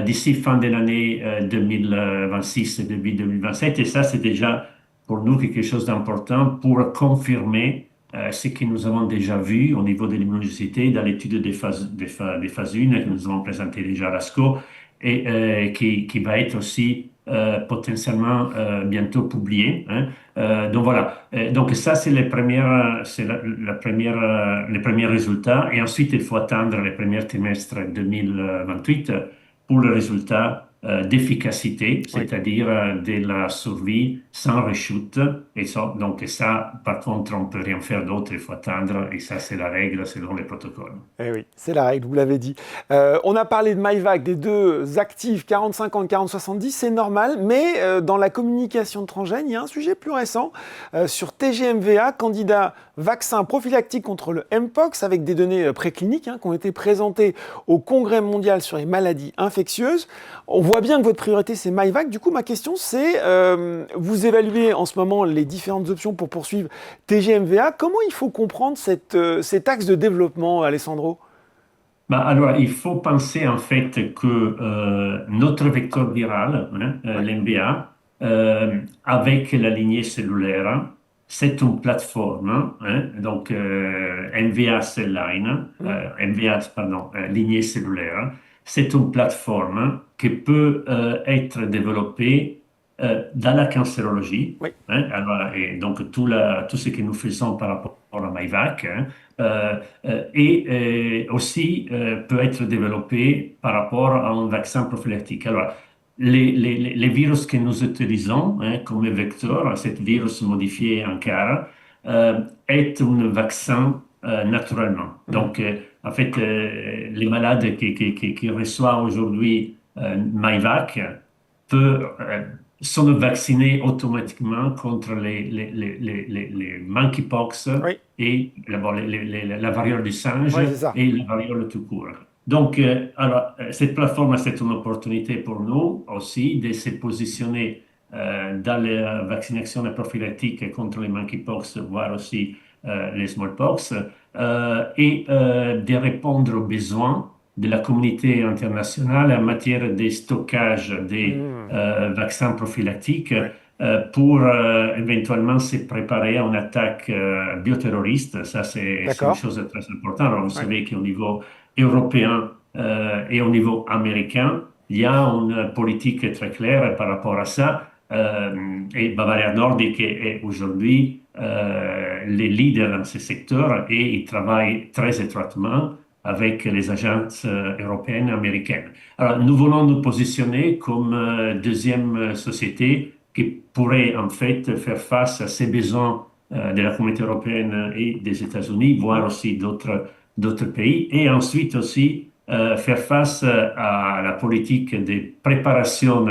d'ici fin de l'année 2026 et début 2027. Et ça, c'est déjà pour nous quelque chose d'important pour confirmer ce que nous avons déjà vu au niveau de l'immunogénicité dans l'étude des phases 1 que nous avons présenté déjà à l'ASCO et qui va être aussi potentiellement bientôt publié. Hein. Donc voilà. Donc ça, c'est les premiers résultats. Et ensuite, il faut attendre les premiers trimestres 2028 pour le résultat d'efficacité, Oui. c'est-à-dire de la survie sans rechute. Donc ça, par contre, on ne peut rien faire d'autre, il faut attendre, et ça, c'est la règle selon les protocoles. Eh oui, c'est la règle, vous l'avez dit. On a parlé de Myvac, des deux actifs 40-50, 40-70, c'est normal, mais dans la communication de Transgène, il y a un sujet plus récent sur TGMVA, candidat vaccin prophylactique contre le Mpox, avec des données précliniques qui ont été présentées au Congrès mondial sur les maladies infectieuses. On voit bien que votre priorité, c'est Myvac. Du coup, ma question, c'est, vous évaluez en ce moment les différentes options pour poursuivre TGMVA. Comment il faut comprendre cet axe de développement, Alessandro? Bah, alors, il faut penser en fait que notre vecteur viral, Ouais. l'MVA, avec la lignée cellulaire, c'est une plateforme, donc MVA cell line, Hmm. MVA, pardon, lignée cellulaire, c'est une plateforme qui peut être développée dans la cancérologie. Oui. Alors, et donc tout ce que nous faisons par rapport à MyVac, et aussi peut être développé par rapport à un vaccin prophylactique. Alors, les virus que nous utilisons comme vecteur, ce virus modifié en CAR, est un vaccin naturellement. Mhm. Donc, en fait, les malades qui reçoivent aujourd'hui MyVac peuvent, sont vaccinés automatiquement contre les monkeypox Oui, et la variole du singe ouais, c'est ça. et la variole tout court. Donc, cette plateforme, c'est une opportunité pour nous aussi de se positionner dans la vaccination prophylactique contre les monkeypox, voire aussi les smallpox, et de répondre aux besoins de la communauté internationale en matière de stockage des Hmm. vaccins prophylactiques Ouais. pour éventuellement se préparer à une attaque bioterroriste. Ça, c'est une D'accord. chose très importante. Alors, vous Ouais. savez qu'au niveau européen et au niveau américain, il y a une politique très claire par rapport à ça. Et Bavaria Nordic est aujourd'hui les leaders dans ce secteur et ils travaillent très étroitement avec les agences européennes et américaines. Alors, nous voulons nous positionner comme deuxième société qui pourrait en fait faire face à ces besoins de la communauté européenne et des États-Unis, voire Hmm. aussi d'autres pays, et ensuite aussi faire face à la politique de préparation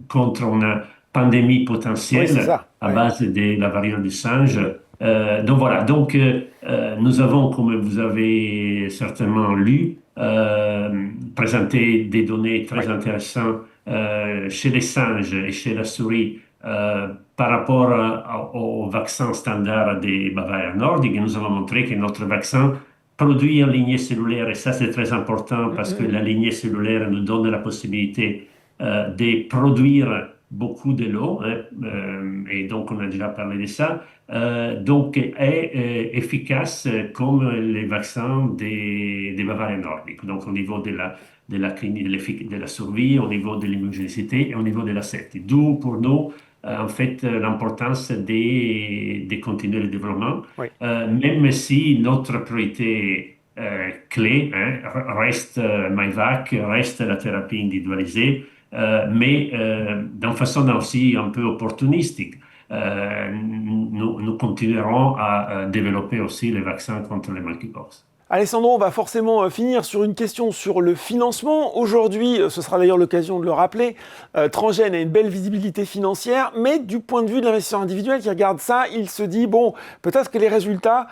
contre une pandémie Oui, c'est potentielle ça. à Ouais. base de la variole du singe. Hmm. Donc voilà, donc nous avons, comme vous avez certainement lu, présenté des données très Ouais. intéressantes chez les singes et chez la souris par rapport au vaccin standard des Bavaria Nordic. Et nous avons montré que notre vaccin produit une lignée cellulaire, et ça c'est très important Hmm, parce hmm, que hmm. la lignée cellulaire nous donne la possibilité de produire beaucoup de l'eau, et donc on a déjà parlé de ça, donc est efficace comme les vaccins des Bavaria nordiques, donc au niveau de la clinique, de la survie, au niveau de l'immunogénicité et au niveau de la safety. D'où pour nous, en fait, l'importance de continuer le développement, Oui. même si notre priorité clé reste MyVac, reste la thérapie individualisée, mais d'une façon aussi un peu opportunistique. Nous continuerons à développer aussi les vaccins contre les monkeypox. Alessandro, on va forcément finir sur une question sur le financement. Aujourd'hui, ce sera d'ailleurs l'occasion de le rappeler, Transgène a une belle visibilité financière, mais du point de vue de l'investisseur individuel qui regarde ça, il se dit, bon, peut-être que les résultats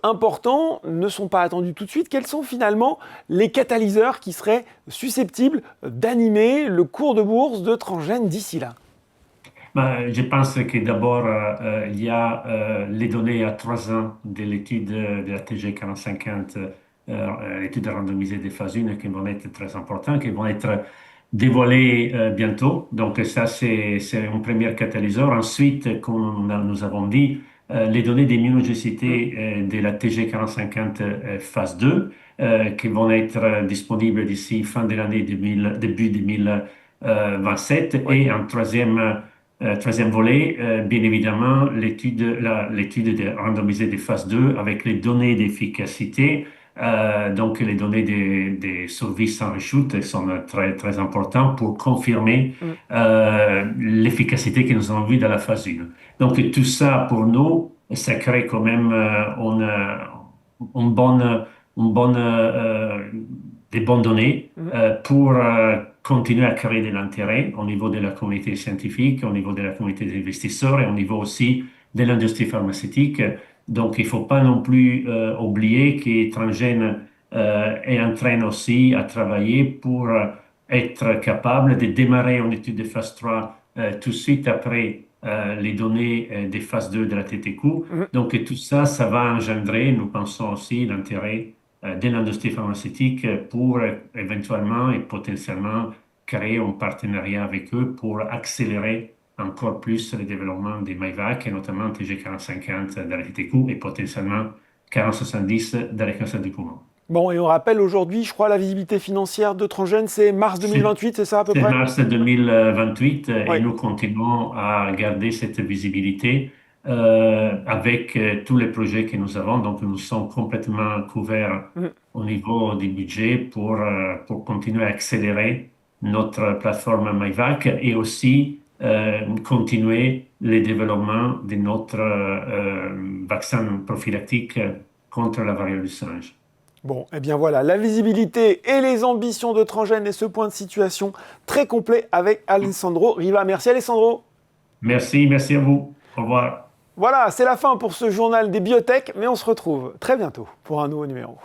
importants ne sont pas attendus tout de suite. Quels sont finalement les catalyseurs qui seraient susceptibles d'animer le cours de bourse de Transgène d'ici là? Ben, je pense que d'abord, il y a les données à 3 ans de l'étude de la TG 4050, l'étude randomisée des phases 1, qui vont être très importantes, qui vont être dévoilées bientôt. Donc ça, c'est un premier catalyseur. Ensuite, comme nous avons dit, les données Hmm. d'immunogénicité de la TG 4050 phase 2, qui vont être disponibles d'ici fin de l'année début 2027. Oui. Et un troisième volet, bien évidemment, l'étude randomisée des phases 2 avec les données d'efficacité Donc, les données des services en rechute sont très, très importantes pour confirmer l'efficacité que nous avons vue dans la phase 1. Donc, tout ça, pour nous, ça crée quand même une bonne, des bonnes données pour continuer à créer de l'intérêt au niveau de la communauté scientifique, au niveau de la communauté des investisseurs et au niveau aussi de l'industrie pharmaceutique. Donc, il ne faut pas non plus oublier que Transgène est en train aussi à travailler pour être capable de démarrer une étude de phase 3 tout de suite après les données des phases 2 de la TTQ. Donc, tout ça, ça va engendrer, nous pensons aussi, l'intérêt de l'industrie pharmaceutique pour éventuellement et potentiellement créer un partenariat avec eux pour accélérer encore plus le développement des MyVac, et notamment TG4050 dans la TTQ et potentiellement 4070 dans les cancers du poumon. Bon, et on rappelle aujourd'hui, je crois, la visibilité financière de Transgène, c'est mars 2028, c'est ça à peu près? C'est mars 2028 Oui. et nous continuons à garder cette visibilité avec tous les projets que nous avons. Donc, nous sommes complètement couverts au niveau du budget pour continuer à accélérer notre plateforme MyVac et aussi continuer le développement de notre vaccin prophylactique contre la variole du singe. Bon, et bien voilà, la visibilité et les ambitions de Transgène et ce point de situation très complet avec Alessandro Riva. Merci Alessandro. Merci à vous. Au revoir. Voilà, c'est la fin pour ce journal des biotech, mais on se retrouve très bientôt pour un nouveau numéro.